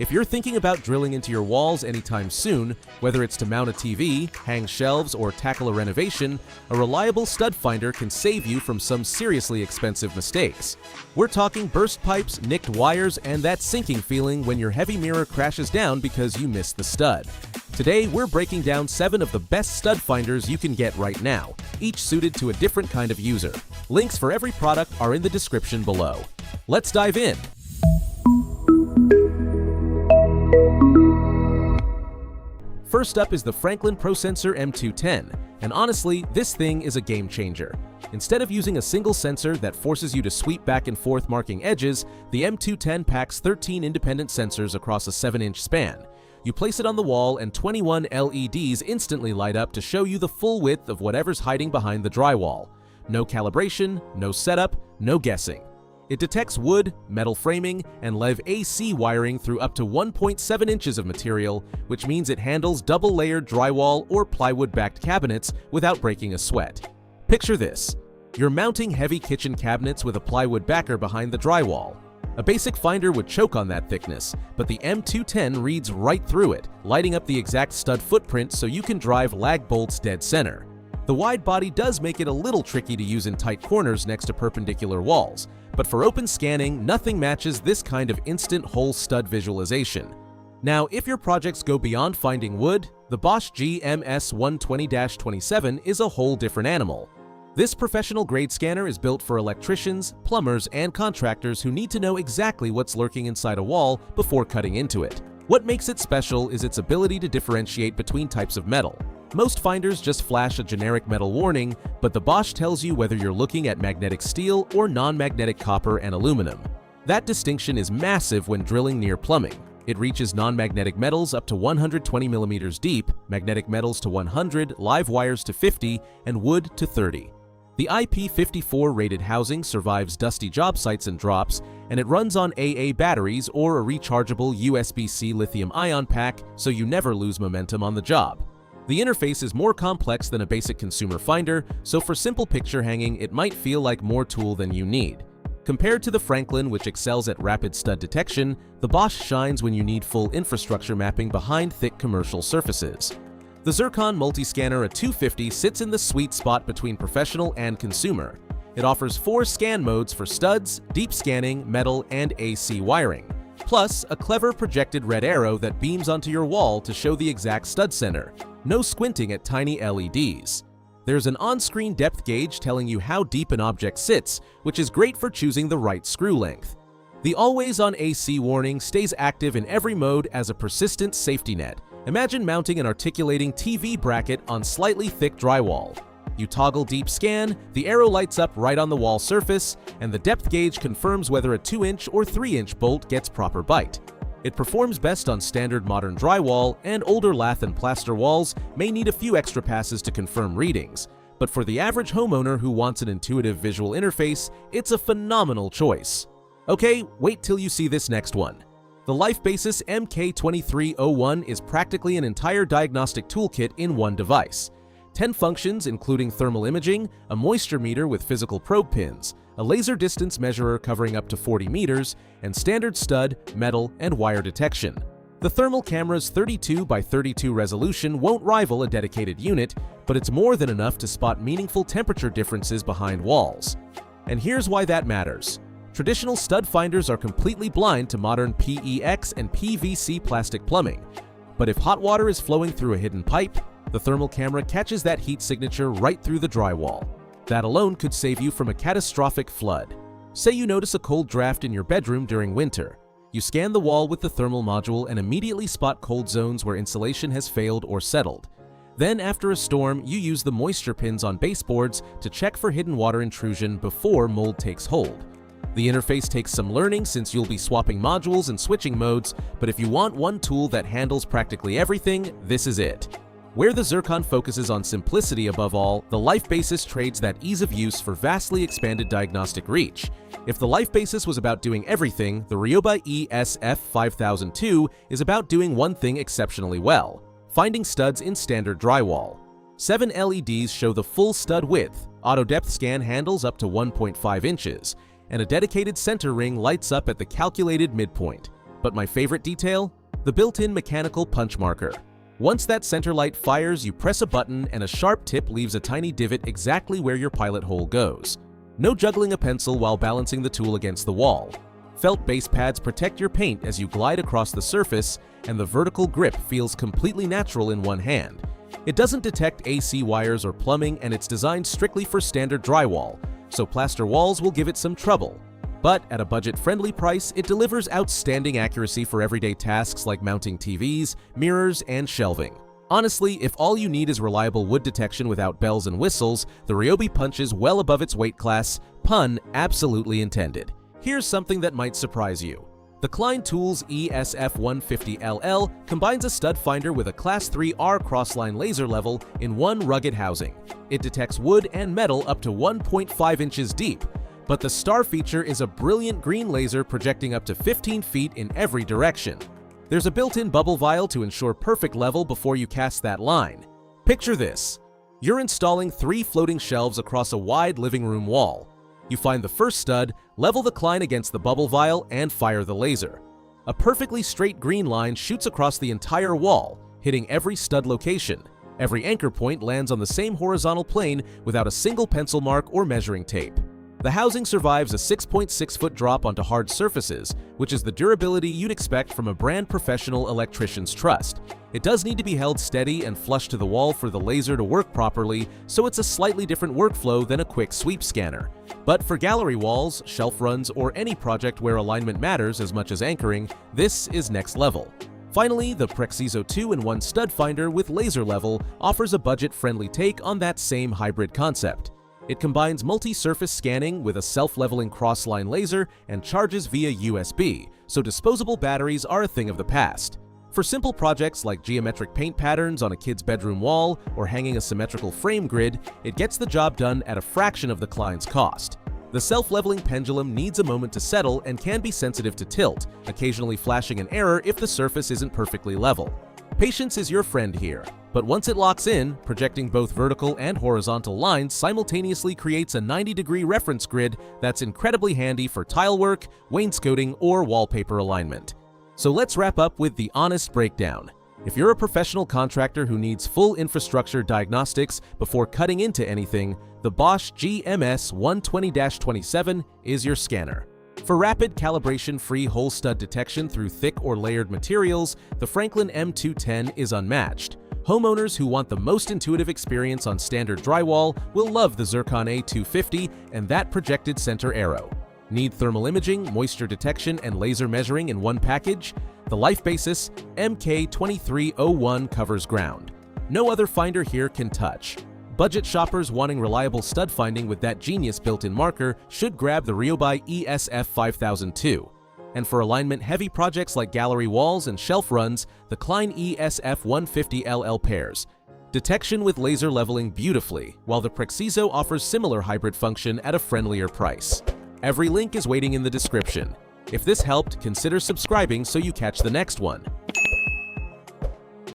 If you're thinking about drilling into your walls anytime soon, whether it's to mount a TV, hang shelves, or tackle a renovation, a reliable stud finder can save you from some seriously expensive mistakes. We're talking burst pipes, nicked wires, and that sinking feeling when your heavy mirror crashes down because you missed the stud. Today, we're breaking down 7 of the best stud finders you can get right now, each suited to a different kind of user. Links for every product are in the description below. Let's dive in. First up is the Franklin ProSensor M210, and honestly, this thing is a game changer. Instead of using a single sensor that forces you to sweep back and forth marking edges, the M210 packs 13 independent sensors across a 7-inch span. You place it on the wall and 21 LEDs instantly light up to show you the full width of whatever's hiding behind the drywall. No calibration, no setup, no guessing. It detects wood, metal framing, and LEV AC wiring through up to 1.7 inches of material, which means it handles double-layered drywall or plywood-backed cabinets without breaking a sweat. Picture this. You're mounting heavy kitchen cabinets with a plywood backer behind the drywall. A basic finder would choke on that thickness, but the M210 reads right through it, lighting up the exact stud footprint so you can drive lag bolts dead center. The wide body does make it a little tricky to use in tight corners next to perpendicular walls, but for open scanning, nothing matches this kind of instant whole stud visualization. Now, if your projects go beyond finding wood, the Bosch GMS120-27 is a whole different animal. This professional-grade scanner is built for electricians, plumbers, and contractors who need to know exactly what's lurking inside a wall before cutting into it. What makes it special is its ability to differentiate between types of metal. Most finders just flash a generic metal warning, but the Bosch tells you whether you're looking at magnetic steel or non-magnetic copper and aluminum. That distinction is massive when drilling near plumbing. It reaches non-magnetic metals up to 120 millimeters deep, magnetic metals to 100, live wires to 50, and wood to 30. The IP54 rated housing survives dusty job sites and drops, and it runs on AA batteries or a rechargeable USB-C lithium-ion pack, so you never lose momentum on the job. The interface is more complex than a basic consumer finder, so for simple picture hanging, it might feel like more tool than you need. Compared to the Franklin, which excels at rapid stud detection, the Bosch shines when you need full infrastructure mapping behind thick commercial surfaces. The Zircon Multiscanner 250 sits in the sweet spot between professional and consumer. It offers 4 scan modes for studs, deep scanning, metal, and AC wiring, plus a clever projected red arrow that beams onto your wall to show the exact stud center. No squinting at tiny LEDs. There's an on-screen depth gauge telling you how deep an object sits, which is great for choosing the right screw length. The always-on AC warning stays active in every mode as a persistent safety net. Imagine mounting an articulating TV bracket on slightly thick drywall. You toggle deep scan, the arrow lights up right on the wall surface, and the depth gauge confirms whether a 2-inch or 3-inch bolt gets proper bite. It performs best on standard modern drywall, and older lath and plaster walls may need a few extra passes to confirm readings. But for the average homeowner who wants an intuitive visual interface, it's a phenomenal choice. Okay, wait till you see this next one. The LifeBasis MK2301 is practically an entire diagnostic toolkit in one device. 10 functions including thermal imaging, a moisture meter with physical probe pins, a laser distance measurer covering up to 40 meters, and standard stud, metal, and wire detection. The thermal camera's 32 by 32 resolution won't rival a dedicated unit, but it's more than enough to spot meaningful temperature differences behind walls. And here's why that matters. Traditional stud finders are completely blind to modern PEX and PVC plastic plumbing, but if hot water is flowing through a hidden pipe, the thermal camera catches that heat signature right through the drywall. That alone could save you from a catastrophic flood. Say you notice a cold draft in your bedroom during winter. You scan the wall with the thermal module and immediately spot cold zones where insulation has failed or settled. Then, after a storm, you use the moisture pins on baseboards to check for hidden water intrusion before mold takes hold. The interface takes some learning since you'll be swapping modules and switching modes, but if you want one tool that handles practically everything, this is it. Where the Zircon focuses on simplicity above all, the LifeBasis trades that ease of use for vastly expanded diagnostic reach. If the LifeBasis was about doing everything, the Ryobi ESF50002 is about doing one thing exceptionally well: finding studs in standard drywall. 7 LEDs show the full stud width, auto depth scan handles up to 1.5 inches, and a dedicated center ring lights up at the calculated midpoint. But my favorite detail? The built-in mechanical punch marker. Once that center light fires, you press a button and a sharp tip leaves a tiny divot exactly where your pilot hole goes. No juggling a pencil while balancing the tool against the wall. Felt base pads protect your paint as you glide across the surface, and the vertical grip feels completely natural in one hand. It doesn't detect AC wires or plumbing, and it's designed strictly for standard drywall, so plaster walls will give it some trouble. But at a budget-friendly price, it delivers outstanding accuracy for everyday tasks like mounting TVs, mirrors, and shelving. Honestly, if all you need is reliable wood detection without bells and whistles, the Ryobi punches well above its weight class, pun absolutely intended. Here's something that might surprise you. The Klein Tools ESF50002 combines a stud finder with a Class 3R crossline laser level in one rugged housing. It detects wood and metal up to 1.5 inches deep, but the star feature is a brilliant green laser projecting up to 15 feet in every direction. There's a built-in bubble vial to ensure perfect level before you cast that line. Picture this. You're installing 3 floating shelves across a wide living room wall. You find the first stud, level the Klein against the bubble vial, and fire the laser. A perfectly straight green line shoots across the entire wall, hitting every stud location. Every anchor point lands on the same horizontal plane without a single pencil mark or measuring tape. The housing survives a 6.6-foot drop onto hard surfaces, which is the durability you'd expect from a brand professional electrician's trust. It does need to be held steady and flush to the wall for the laser to work properly, so it's a slightly different workflow than a quick sweep scanner. But for gallery walls, shelf runs, or any project where alignment matters as much as anchoring, this is next level. Finally, the Prexiso 2-in-1 stud finder with laser level offers a budget-friendly take on that same hybrid concept. It combines multi-surface scanning with a self-leveling cross-line laser and charges via USB, so disposable batteries are a thing of the past. For simple projects like geometric paint patterns on a kid's bedroom wall or hanging a symmetrical frame grid, it gets the job done at a fraction of the Klein's cost. The self-leveling pendulum needs a moment to settle and can be sensitive to tilt, occasionally flashing an error if the surface isn't perfectly level. Patience is your friend here, but once it locks in, projecting both vertical and horizontal lines simultaneously creates a 90-degree reference grid that's incredibly handy for tile work, wainscoting, or wallpaper alignment. So let's wrap up with the honest breakdown. If you're a professional contractor who needs full infrastructure diagnostics before cutting into anything, the Bosch GMS120-27 is your scanner. For rapid calibration-free hole stud detection through thick or layered materials, the Franklin M210 is unmatched. Homeowners who want the most intuitive experience on standard drywall will love the Zircon A250 and that projected center arrow. Need thermal imaging, moisture detection, and laser measuring in one package? The LifeBasis MK2301 covers ground. No other finder here can touch. Budget shoppers wanting reliable stud finding with that genius built-in marker should grab the Ryobi ESF50002. And for alignment-heavy projects like gallery walls and shelf runs, the Klein ESF150LL pairs. Detection with laser leveling beautifully, while the Prexiso offers similar hybrid function at a friendlier price. Every link is waiting in the description. If this helped, consider subscribing so you catch the next one.